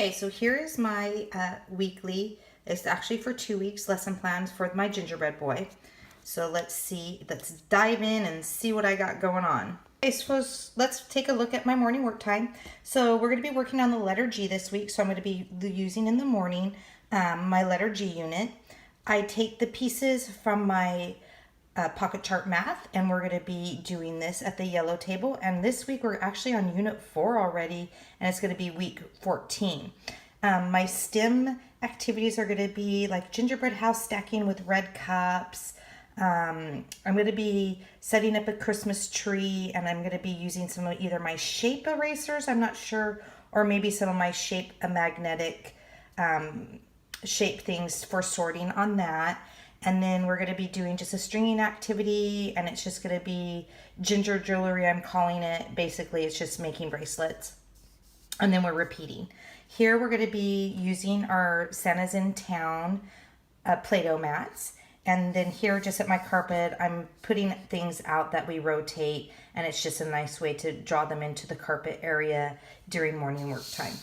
Okay, so here is my weekly, it's actually for 2 weeks, lesson plans for my Gingerbread Boy. So let's dive in and see what I got going on. Okay, so let's take a look at my morning work time. So we're going to be working on the letter G this week, so I'm going to be using in the morning my letter G unit. I take the pieces from my pocket chart math, and we're going to be doing this at the yellow table. And this week we're actually on unit 4 already, and it's going to be week 14. My STEM activities are going to be like gingerbread house stacking with red cups. I'm going to be setting up a Christmas tree, and I'm going to be using some of either my shape erasers, I'm not sure, or maybe some of my shape magnetic shape things for sorting on that. And then we're going to be doing just a stringing activity, and it's just going to be ginger jewelry, I'm calling it. Basically, it's just making bracelets. And then we're repeating. Here we're going to be using our Santa's in Town Play-Doh mats. And then here, just at my carpet, I'm putting things out that we rotate, and it's just a nice way to draw them into the carpet area during morning work time.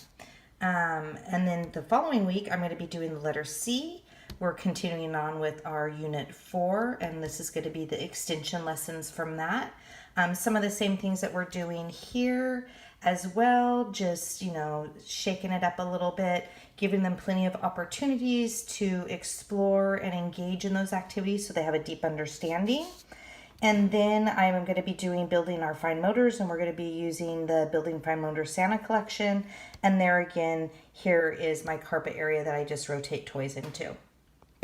And then the following week, I'm going to be doing the letter C. We're continuing on with our unit 4, and this is going to be the extension lessons from that. Some of the same things that we're doing here as well, just, shaking it up a little bit, giving them plenty of opportunities to explore and engage in those activities so they have a deep understanding. And then I'm going to be building our fine motors, and we're going to be using the Building Fine Motor Santa collection. And there again, here is my carpet area that I just rotate toys into.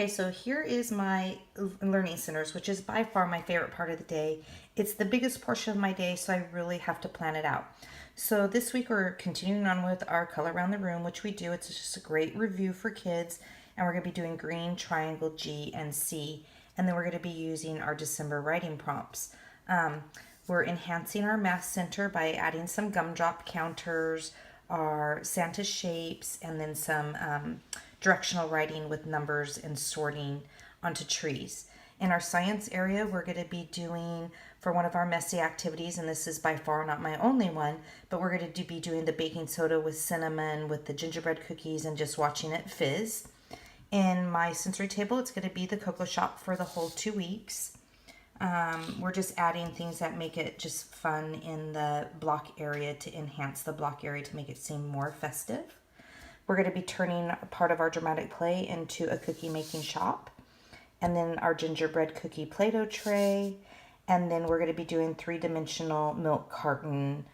Okay, so here is my learning centers, which is by far my favorite part of the day. It's the biggest portion of my day, so I really have to plan it out. So this week we're continuing on with our color around the room, which we do. It's just a great review for kids, and we're going to be doing green, triangle, G, and C. And then we're going to be using our December writing prompts. We're enhancing our math center by adding some gumdrop counters, our Santa shapes, and then some directional writing with numbers and sorting onto trees. In our science area, we're going to be doing, for one of our messy activities, and this is by far not my only one, but we're going to be doing the baking soda with cinnamon with the gingerbread cookies and just watching it fizz. In my sensory table, it's going to be the Cocoa Shop for the whole 2 weeks. We're just adding things that make it just fun in the block area to enhance the block area to make it seem more festive. We're going to be turning part of our dramatic play into a cookie making shop. And then our gingerbread cookie Play-Doh tray. And then we're going to be doing 3-dimensional milk carton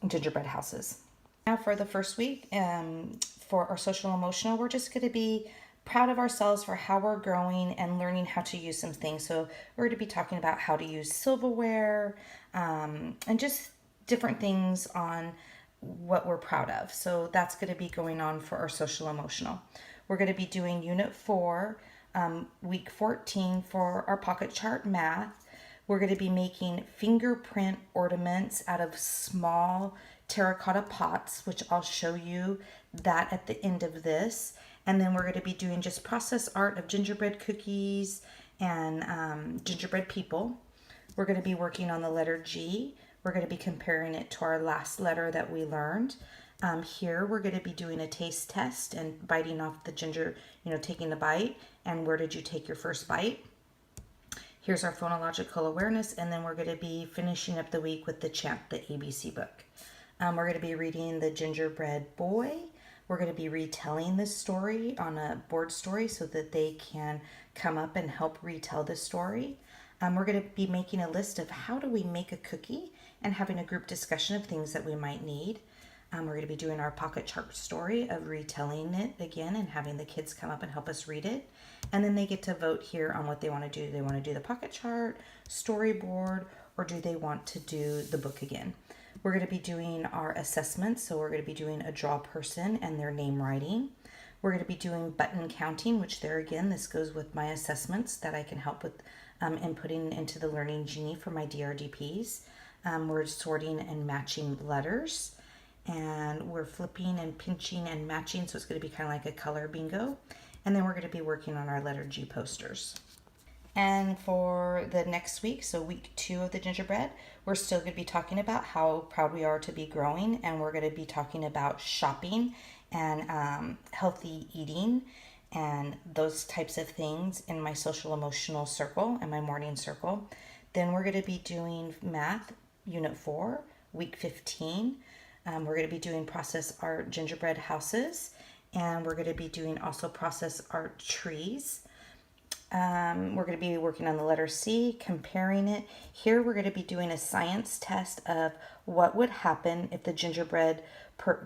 gingerbread houses. Now for the first week, for our social emotional, we're just going to be proud of ourselves for how we're growing and learning how to use some things. So we're going to be talking about how to use silverware and just different things on what we're proud of. So that's going to be going on for our social emotional. We're going to be doing unit 4, week 14 for our pocket chart math. We're going to be making fingerprint ornaments out of small terracotta pots, which I'll show you that at the end of this. And then we're going to be doing just process art of gingerbread cookies and gingerbread people. We're going to be working on the letter G. We're going to be comparing it to our last letter that we learned. Here we're going to be doing a taste test and biting off the ginger, taking the bite. And where did you take your first bite? Here's our phonological awareness, and then we're going to be finishing up the week with the Chant the ABC book. We're going to be reading the Gingerbread Boy. We're going to be retelling this story on a board story so that they can come up and help retell the story. We're going to be making a list of how do we make a cookie and having a group discussion of things that we might need. We're going to be doing our pocket chart story of retelling it again and having the kids come up and help us read it. And then they get to vote here on what they want to do. Do they want to do the pocket chart, storyboard, or do they want to do the book again? We're going to be doing our assessments. So we're going to be doing a draw person and their name writing. We're going to be doing button counting, which there again, this goes with my assessments that I can help with inputting into the Learning Genie for my DRDPs. We're sorting and matching letters, and we're flipping and pinching and matching, so it's going to be kind of like a color bingo. And then we're going to be working on our letter G posters. And for the next week, so week 2 of the gingerbread, We're still going to be talking about how proud we are to be growing, and we're going to be talking about shopping and healthy eating and those types of things in my social emotional circle and my morning circle. Then we're going to be doing math, unit 4, week 15. We're going to be doing process art gingerbread houses, and we're going to be doing also process art trees. We're going to be working on the letter C, comparing it. Here we're going to be doing a science test of what would happen if the gingerbread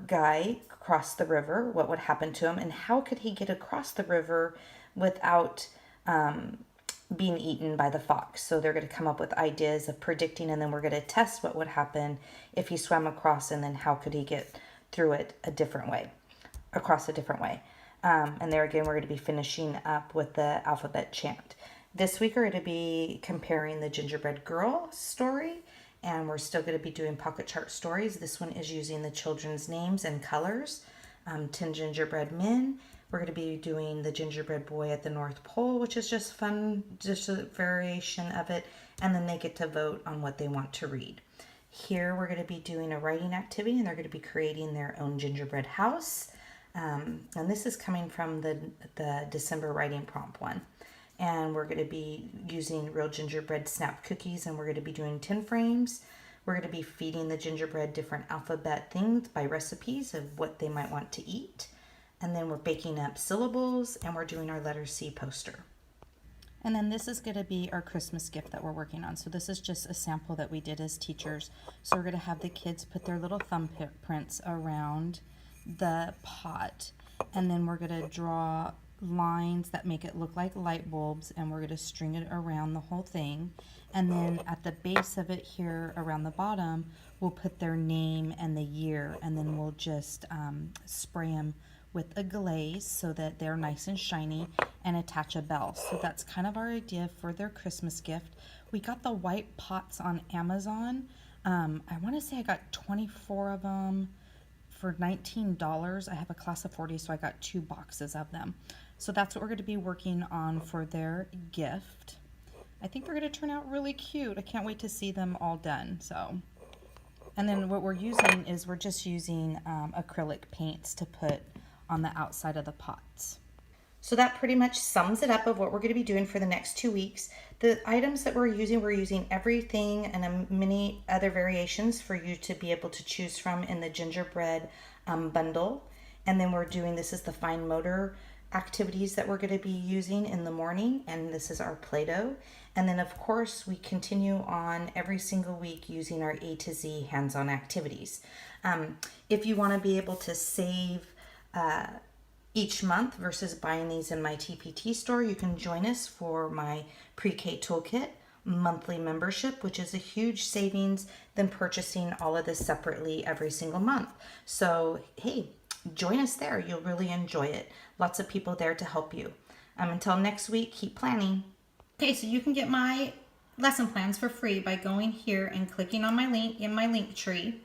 guy crossed the river, what would happen to him, and how could he get across the river without being eaten by the fox. So they're going to come up with ideas of predicting, and then we're going to test what would happen if he swam across, and then how could he get through it across a different way. And there again, we're going to be finishing up with the alphabet chant. This week, we're going to be comparing the Gingerbread Girl story, and we're still going to be doing pocket chart stories. This one is using the children's names and colors. 10 Gingerbread Men. We're going to be doing the Gingerbread Boy at the North Pole, which is just fun, just a variation of it. And then they get to vote on what they want to read. Here, we're going to be doing a writing activity, and they're going to be creating their own gingerbread house. And this is coming from the December writing prompt one. And we're going to be using real gingerbread snap cookies, and we're going to be doing 10 frames. We're going to be feeding the gingerbread different alphabet things by recipes of what they might want to eat. And then we're baking up syllables, and we're doing our letter C poster. And then this is going to be our Christmas gift that we're working on. So this is just a sample that we did as teachers. So we're going to have the kids put their little thumbprints around the pot, and then we're going to draw lines that make it look like light bulbs, and we're going to string it around the whole thing. And then at the base of it here around the bottom, we'll put their name and the year, and then we'll just spray them with a glaze so that they're nice and shiny, and attach a bell. So that's kind of our idea for their Christmas gift. We got the white pots on Amazon. I want to say I got 24 of them for $19. I have a class of 40, so I got 2 boxes of them. So that's what we're going to be working on for their gift. I think they're going to turn out really cute. I can't wait to see them all done. So, and then what we're using is we're just using acrylic paints to put on the outside of the pots. So that pretty much sums it up of what we're going to be doing for the next 2 weeks. The items that we're using everything and many other variations for you to be able to choose from in the gingerbread bundle. And then we're doing, this is the fine motor activities that we're going to be using in the morning, and this is our Play-Doh. And then of course we continue on every single week using our A to Z hands-on activities. If you want to be able to save each month versus buying these in my TPT store, you can join us for my Pre-K Toolkit monthly membership, which is a huge savings than purchasing all of this separately every single month. So, hey, join us there. You'll really enjoy it. Lots of people there to help you. Until next week, keep planning. Okay, so you can get my lesson plans for free by going here and clicking on my link in my link tree.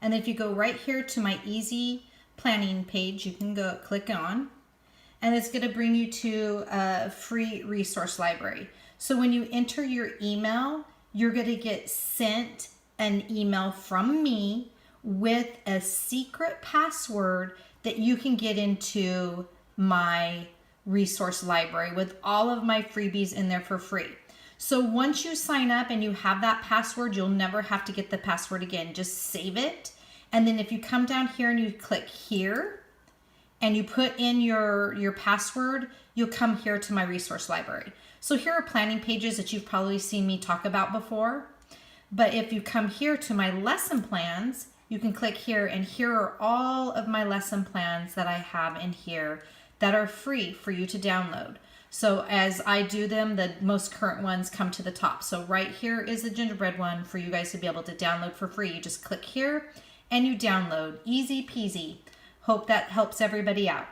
And if you go right here to my easy planning page, you can go click on, and it's going to bring you to a free resource library. So when you enter your email, you're going to get sent an email from me with a secret password that you can get into my resource library with all of my freebies in there for free. So once you sign up and you have that password, you'll never have to get the password again. Just save it. And then if you come down here and you click here and you put in your password, you'll come here to my resource library. So here are planning pages that you've probably seen me talk about before. But if you come here to my lesson plans, you can click here, and here are all of my lesson plans that I have in here that are free for you to download. So as I do them, the most current ones come to the top. So right here is the gingerbread one for you guys to be able to download for free. You just click here and you download. Easy peasy. Hope that helps everybody out.